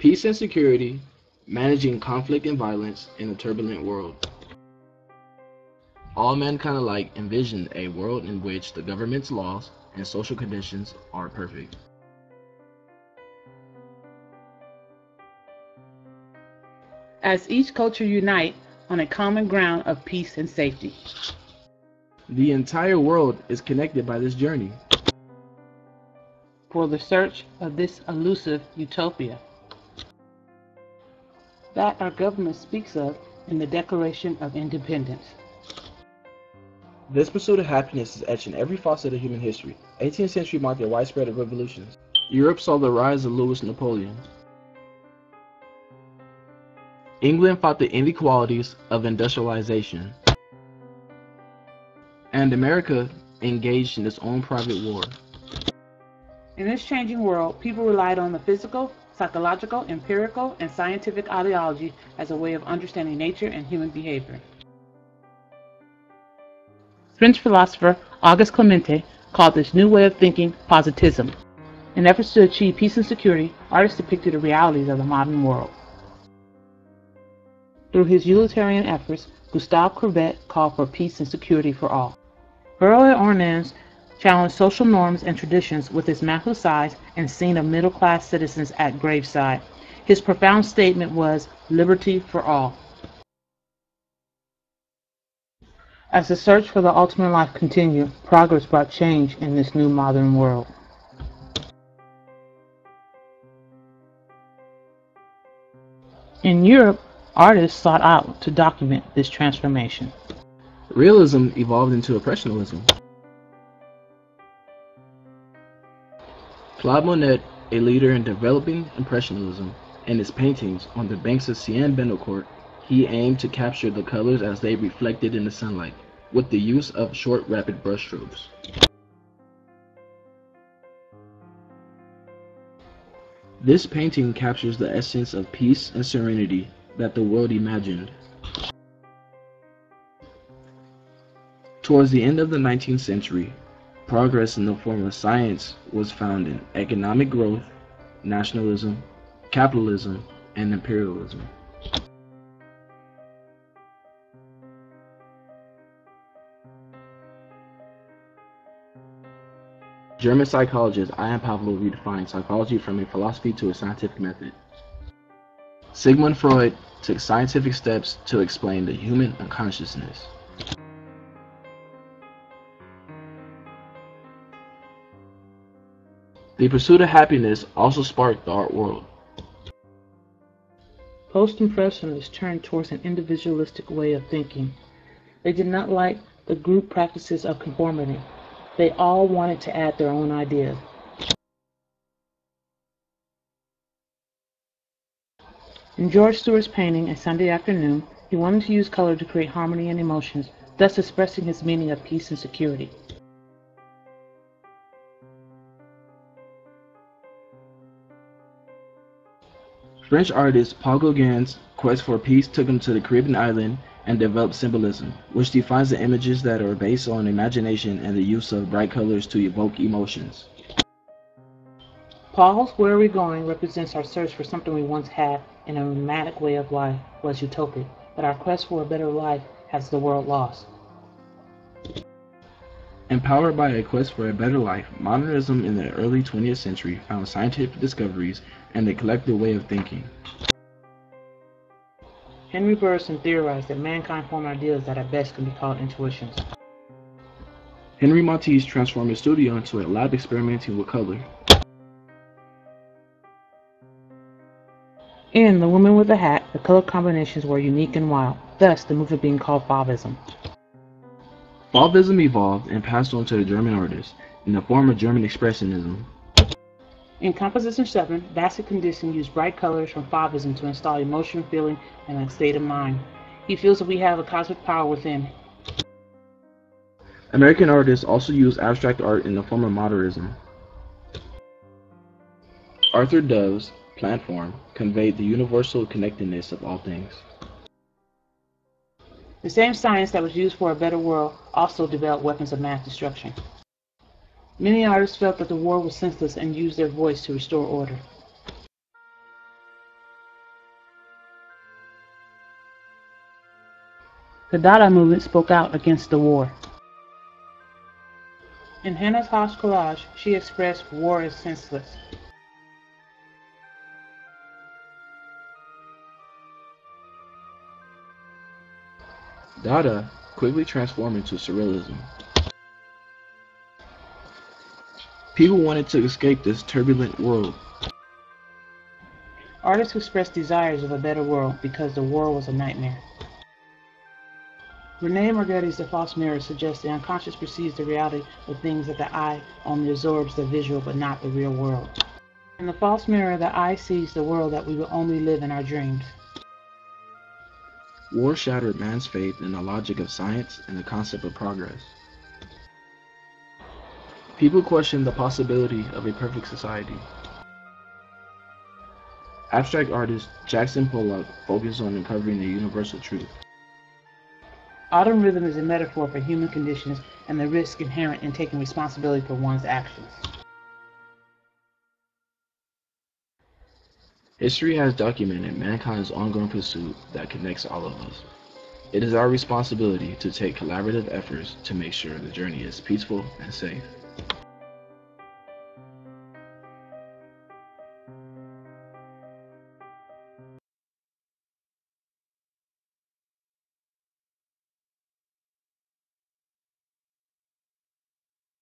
Peace and security, managing conflict and violence in a turbulent world. All mankind alike envision a world in which the government's laws and social conditions are perfect. As each culture unite on a common ground of peace and safety. The entire world is connected by this journey. For the search of this elusive utopia that our government speaks of in the Declaration of Independence. This pursuit of happiness is etched in every facet of human history. 18th century marked a widespread of revolutions. Europe saw the rise of Louis Napoleon. England fought the inequalities of industrialization. And America engaged in its own private war. In this changing world, people relied on the physical, psychological, empirical, and scientific ideology as a way of understanding nature and human behavior. French philosopher Auguste Clemente called this new way of thinking positivism. In efforts to achieve peace and security, artists depicted the realities of the modern world. Through his utilitarian efforts, Gustave Courbet called for peace and security for all. Burle Ornans challenged social norms and traditions with his Maquisards and scene of middle-class citizens at graveside. His profound statement was liberty for all. As the search for the ultimate life continued, progress brought change in this new modern world. In Europe, artists sought out to document this transformation. Realism evolved into Impressionism. Claude Monet, a leader in developing Impressionism, in his paintings on the banks of Seine Benaucourt, he aimed to capture the colors as they reflected in the sunlight, with the use of short, rapid brushstrokes. This painting captures the essence of peace and serenity that the world imagined. Towards the end of the 19th century, progress in the form of science was found in economic growth, nationalism, capitalism, and imperialism. German psychologist Ian Pavlov redefined psychology from a philosophy to a scientific method. Sigmund Freud took scientific steps to explain the human unconsciousness. The pursuit of happiness also sparked the art world. Post-Impressionists turned towards an individualistic way of thinking. They did not like the group practices of conformity. They all wanted to add their own ideas. In George Stewart's painting, A Sunday Afternoon, he wanted to use color to create harmony and emotions, thus expressing his meaning of peace and security. French artist Paul Gauguin's quest for peace took him to the Caribbean island and developed symbolism, which defines the images that are based on imagination and the use of bright colors to evoke emotions. Paul's Where Are We Going represents our search for something we once had in a romantic way of life was utopic, but our quest for a better life has the world lost. Empowered by a quest for a better life, modernism in the early 20th century found scientific discoveries and a collective way of thinking. Henry Bergson theorized that mankind formed ideas that at best can be called intuitions. Henri Matisse transformed his studio into a lab experimenting with color. In The Woman with the Hat, the color combinations were unique and wild, thus the movement being called Fauvism. Fauvism evolved and passed on to the German artists in the form of German Expressionism. In Composition 7, Vasek Kandinsky used bright colors from Fauvism to install emotion, feeling, and a state of mind. He feels that we have a cosmic power within. American artists also used abstract art in the form of modernism. Arthur Dove's plant form conveyed the universal connectedness of all things. The same science that was used for a better world also developed weapons of mass destruction. Many artists felt that the war was senseless and used their voice to restore order. The Dada movement spoke out against the war. In Hannah's House collage, she expressed war is senseless. Dada quickly transformed into surrealism. People wanted to escape this turbulent world. Artists expressed desires of a better world because the war was a nightmare. Rene Margetti's The False Mirror suggests the unconscious perceives the reality of things that the eye only absorbs the visual but not the real world. In The False Mirror, the eye sees the world that we will only live in our dreams. War shattered man's faith in the logic of science and the concept of progress. People questioned the possibility of a perfect society. Abstract artist Jackson Pollock focused on uncovering the universal truth. Autumn rhythm is a metaphor for human conditions and the risk inherent in taking responsibility for one's actions. History has documented mankind's ongoing pursuit that connects all of us. It is our responsibility to take collaborative efforts to make sure the journey is peaceful and safe.